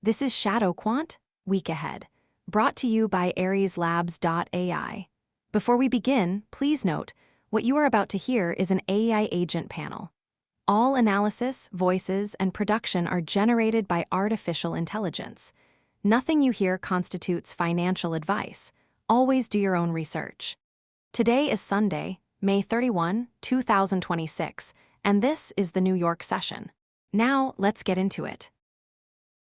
This is ShadowQuant, Week Ahead, brought to you by AriesLabs.ai. Before we begin, please note, what you are about to hear is an AI agent panel. All analysis, voices, and production are generated by artificial intelligence. Nothing you hear constitutes financial advice. Always do your own research. Today is Sunday, May 31, 2026, and this is the New York session. Now, let's get into it.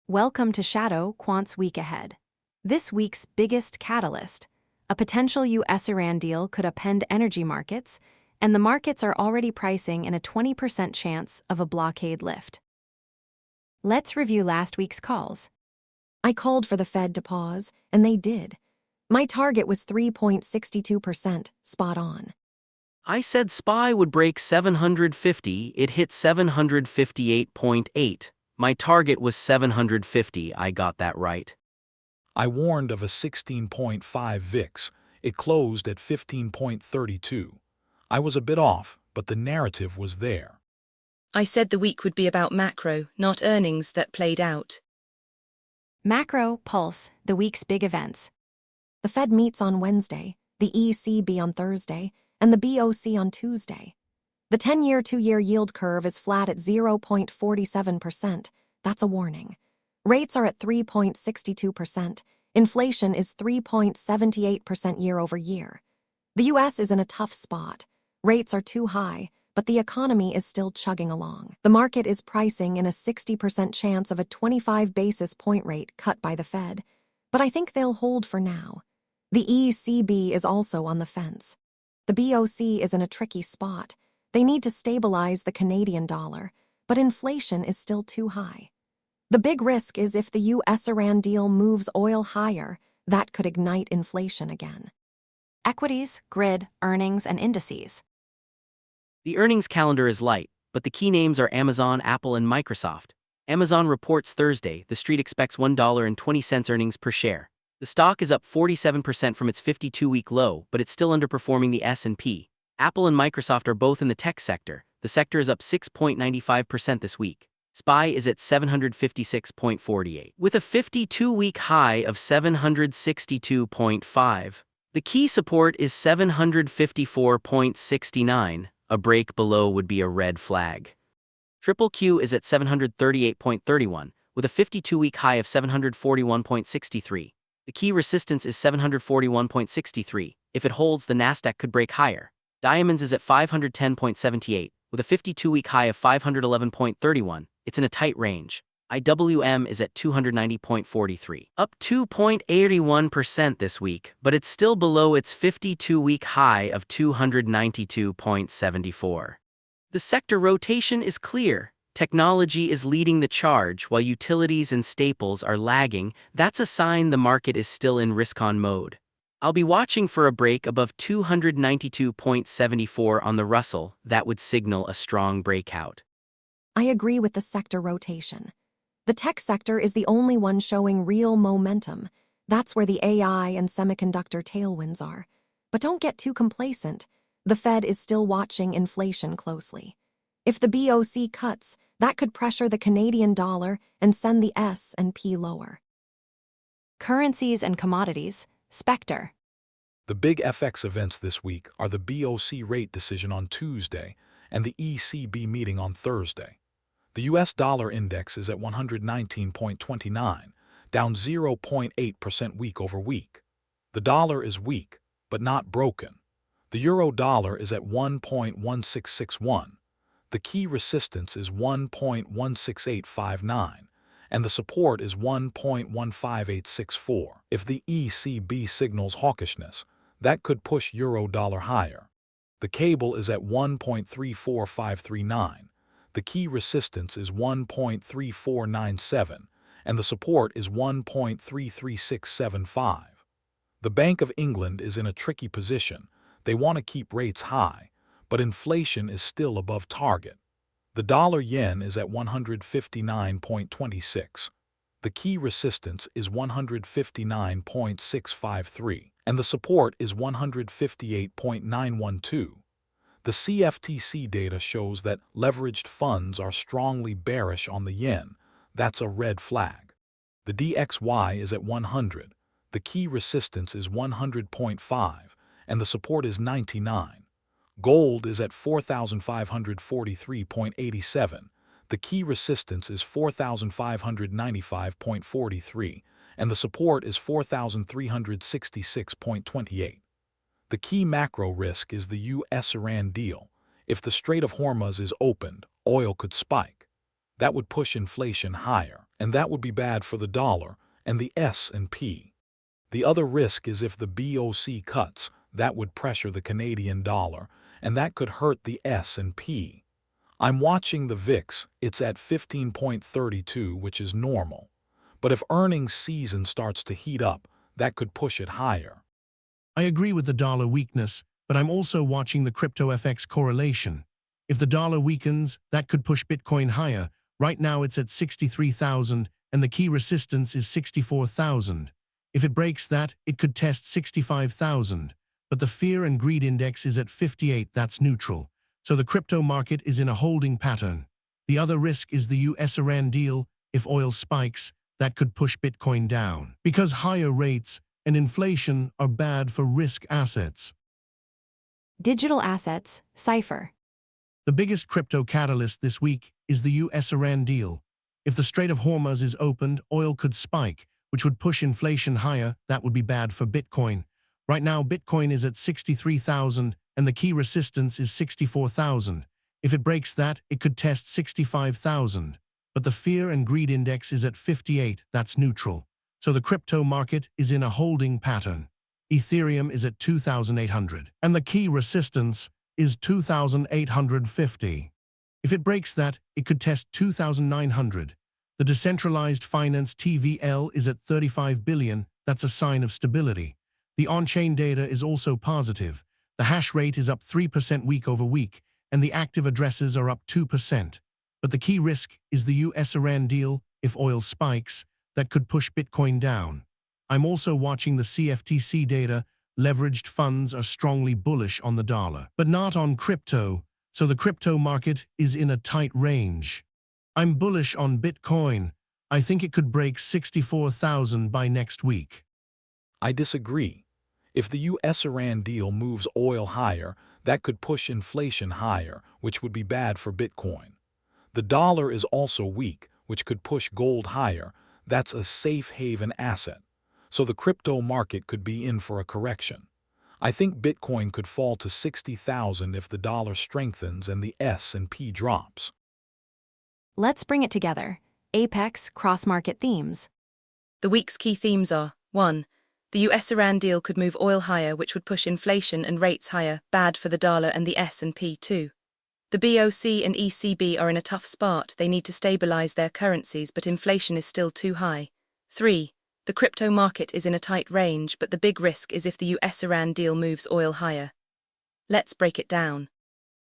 Welcome to ShadowQuant's Week Ahead. This week's biggest catalyst, a potential US-Iran deal could upend energy markets, and the markets are already pricing in a 20% chance of a blockade lift. Let's review last week's calls. I called for the Fed to pause, and they did. My target was 3.62%, spot on. I said SPY would break 750, it hit 758.8. My target was 750, I got that right. I warned of a 16.5 VIX. It closed at 15.32. I was a bit off, but the narrative was there. I said the week would be about macro, not earnings that played out. Macro, Pulse, the week's big events. The Fed meets on Wednesday, the ECB on Thursday, and the BOC on Tuesday. The 10-year, 2-year yield curve is flat at 0.47%. That's a warning. Rates are at 3.62%. Inflation is 3.78% year over year. The US is in a tough spot. Rates are too high, but the economy is still chugging along. The market is pricing in a 60% chance of a 25 basis point rate cut by the Fed, but I think they'll hold for now. The ECB is also on the fence. The BOC is in a tricky spot. They need to stabilize the Canadian dollar, but inflation is still too high. The big risk is if the US-Iran deal moves oil higher, that could ignite inflation again. Equities, grid, earnings, and indices. The earnings calendar is light, but the key names are Amazon, Apple, and Microsoft. Amazon reports Thursday. The street expects $1.20 earnings per share. The stock is up 47% from its 52-week low, but it's still underperforming the S&P. Apple and Microsoft are both in the tech sector. The sector is up 6.95% this week. SPY is at 756.48, with a 52-week high of 762.5. The key support is 754.69. A break below would be a red flag. QQQ is at 738.31, with a 52-week high of 741.63. The key resistance is 741.63. If it holds, the Nasdaq could break higher. Diamonds is at 510.78, with a 52-week high of 511.31. It's in a tight range. IWM is at 290.43, up 2.81% this week, but it's still below its 52-week high of 292.74. The sector rotation is clear. Technology is leading the charge while utilities and staples are lagging. That's a sign the market is still in risk-on mode. I'll be watching for a break above 292.74 on the Russell. That would signal a strong breakout. I agree with the sector rotation. The tech sector is the only one showing real momentum. That's where the AI and semiconductor tailwinds are. But don't get too complacent. The Fed is still watching inflation closely. If the BOC cuts, that could pressure the Canadian dollar and send the S&P lower. Currencies and commodities, SPECTER. The big FX events this week are the BOC rate decision on Tuesday and the ECB meeting on Thursday. The US dollar index is at 119.29, down 0.8% week over week. The dollar is weak, but not broken. The euro dollar is at 1.1661. The key resistance is 1.16859, and the support is 1.15864. If the ECB signals hawkishness, that could push euro dollar higher. The cable is at 1.34539. The key resistance is 1.3497, and the support is 1.33675. The Bank of England is in a tricky position. They want to keep rates high, but inflation is still above target. The dollar-yen is at 159.26. The key resistance is 159.653, and the support is 158.912. The CFTC data shows that leveraged funds are strongly bearish on the yen. That's a red flag. The DXY is at 100, the key resistance is 100.5, and the support is 99. Gold is at 4,543.87, the key resistance is 4,595.43, and the support is 4,366.28. The key macro risk is the US-Iran deal. If the Strait of Hormuz is opened, oil could spike. That would push inflation higher, and that would be bad for the dollar and the S&P. The other risk is if the BOC cuts, that would pressure the Canadian dollar, and that could hurt the S&P. I'm watching the VIX, it's at 15.32, which is normal. But if earnings season starts to heat up, that could push it higher. I agree with the dollar weakness, but I'm also watching the crypto FX correlation. If the dollar weakens, that could push Bitcoin higher. Right now it's at 63,000 and the key resistance is 64,000. If it breaks that, it could test 65,000. But the fear and greed index is at 58, that's neutral. So the crypto market is in a holding pattern. The other risk is the US-Iran deal. If oil spikes, that could push Bitcoin down. Because higher rates and inflation are bad for risk assets. Digital assets, CIPHER. The biggest crypto catalyst this week is the US-Iran deal. If the Strait of Hormuz is opened, oil could spike, which would push inflation higher. That would be bad for Bitcoin. Right now, Bitcoin is at 63,000 and the key resistance is 64,000. If it breaks that, it could test 65,000. But the fear and greed index is at 58, that's neutral. So the crypto market is in a holding pattern. Ethereum is at 2,800, and the key resistance is 2,850. If it breaks that, it could test 2,900. The decentralized finance TVL is at 35 billion, that's a sign of stability. The on-chain data is also positive. The hash rate is up 3% week over week, and the active addresses are up 2%. But the key risk is the US-Iran deal. If oil spikes, that could push Bitcoin down. I'm also watching the CFTC data. Leveraged funds are strongly bullish on the dollar, but not on crypto, so the crypto market is in a tight range. I'm bullish on Bitcoin. I think it could break 64,000 by next week. I disagree. If the US-Iran deal moves oil higher, that could push inflation higher, which would be bad for Bitcoin. The dollar is also weak, which could push gold higher. That's a safe haven asset. So the crypto market could be in for a correction. I think Bitcoin could fall to 60,000 if the dollar strengthens and the S&P drops. Let's bring it together. Apex cross-market themes. The week's key themes are: 1. The US-Iran deal could move oil higher, which would push inflation and rates higher, bad for the dollar and the S&P. 2. The BOC and ECB are in a tough spot. They need to stabilize their currencies, but inflation is still too high. 3. The crypto market is in a tight range, but the big risk is if the US-Iran deal moves oil higher. Let's break it down.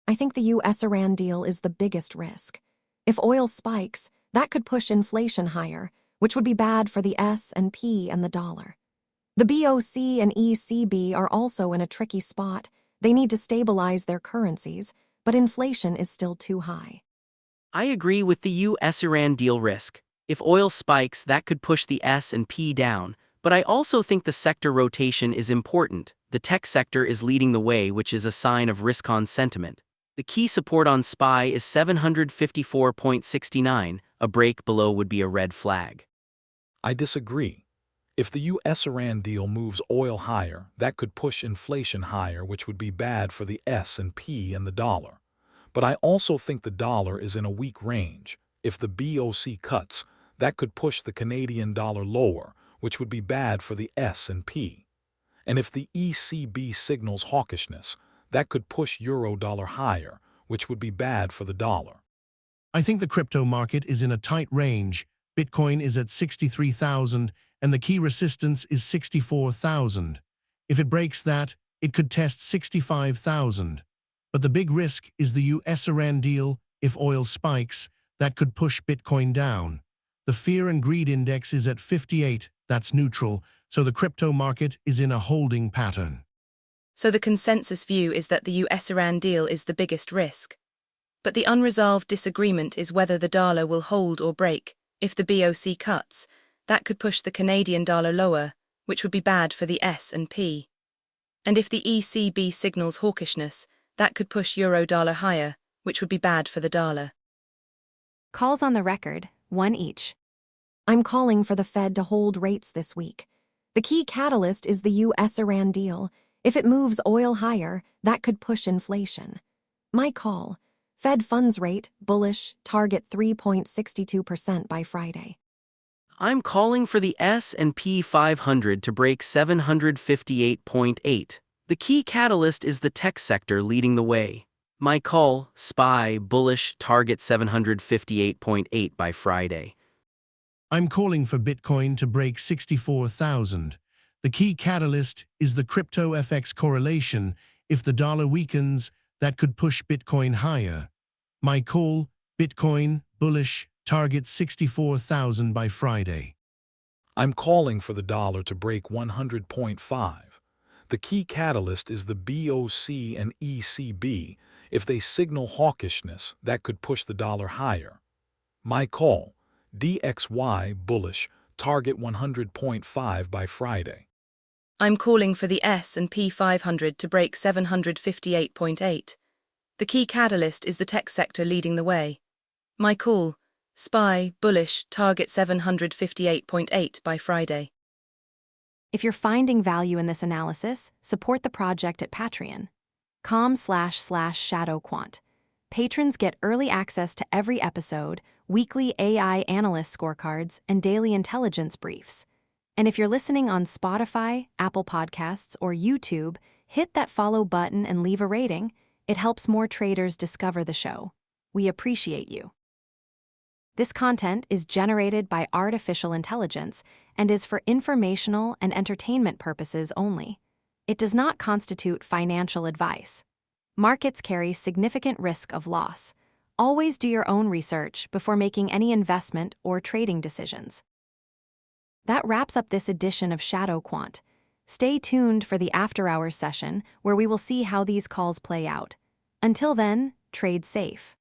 I think the US-Iran deal is the biggest risk. If oil spikes, that could push inflation higher, which would be bad for the S&P and the dollar. The BOC and ECB are also in a tricky spot. They need to stabilize their currencies, but inflation is still too high. I agree with the US-Iran deal risk. If oil spikes, that could push the S&P down, but I also think the sector rotation is important. The tech sector is leading the way, which is a sign of risk-on sentiment. The key support on SPY is 754.69. A break below would be a red flag. I disagree. If the US-Iran deal moves oil higher, that could push inflation higher, which would be bad for the S&P and the dollar. But I also think the dollar is in a weak range. If the BOC cuts, that could push the Canadian dollar lower, which would be bad for the S&P. And if the ECB signals hawkishness, that could push euro-dollar higher, which would be bad for the dollar. I think the crypto market is in a tight range. Bitcoin is at 63,000 and the key resistance is 64,000. If it breaks that, it could test 65,000. But the big risk is the US-Iran deal. If oil spikes, that could push Bitcoin down. The fear and greed index is at 58, that's neutral, so the crypto market is in a holding pattern. So the consensus view is that the US-Iran deal is the biggest risk. But the unresolved disagreement is whether the dollar will hold or break. If the BOC cuts, that could push the Canadian dollar lower, which would be bad for the S&P. And if the ECB signals hawkishness, that could push euro dollar higher, which would be bad for the dollar. Calls on the record, one each. I'm calling for the Fed to hold rates this week. The key catalyst is the US-Iran deal. If it moves oil higher, that could push inflation. My call, Fed funds rate, bullish, target 3.62% by Friday. I'm calling for the S&P 500 to break 758.8. The key catalyst is the tech sector leading the way. My call, SPY, bullish, target 758.8 by Friday. I'm calling for Bitcoin to break 64,000. The key catalyst is the crypto FX correlation. If the dollar weakens, that could push Bitcoin higher. My call, Bitcoin, bullish, target 64,000 by Friday. I'm calling for the dollar to break 100.5. The key catalyst is the BOC and ECB. If they signal hawkishness, that could push the dollar higher. My call, DXY, bullish, target 100.5 by Friday. I'm calling for the S&P 500 to break 758.8. The key catalyst is the tech sector leading the way. My call, SPY, bullish, target 758.8 by Friday. If you're finding value in this analysis, support the project at patreon.com//ShadowQuant. Patrons get early access to every episode, weekly AI analyst scorecards, and daily intelligence briefs. And if you're listening on Spotify, Apple Podcasts, or YouTube, hit that follow button and leave a rating. It helps more traders discover the show. We appreciate you. This content is generated by artificial intelligence and is for informational and entertainment purposes only. It does not constitute financial advice. Markets carry significant risk of loss. Always do your own research before making any investment or trading decisions. That wraps up this edition of ShadowQuant. Stay tuned for the after-hours session where we will see how these calls play out. Until then, trade safe.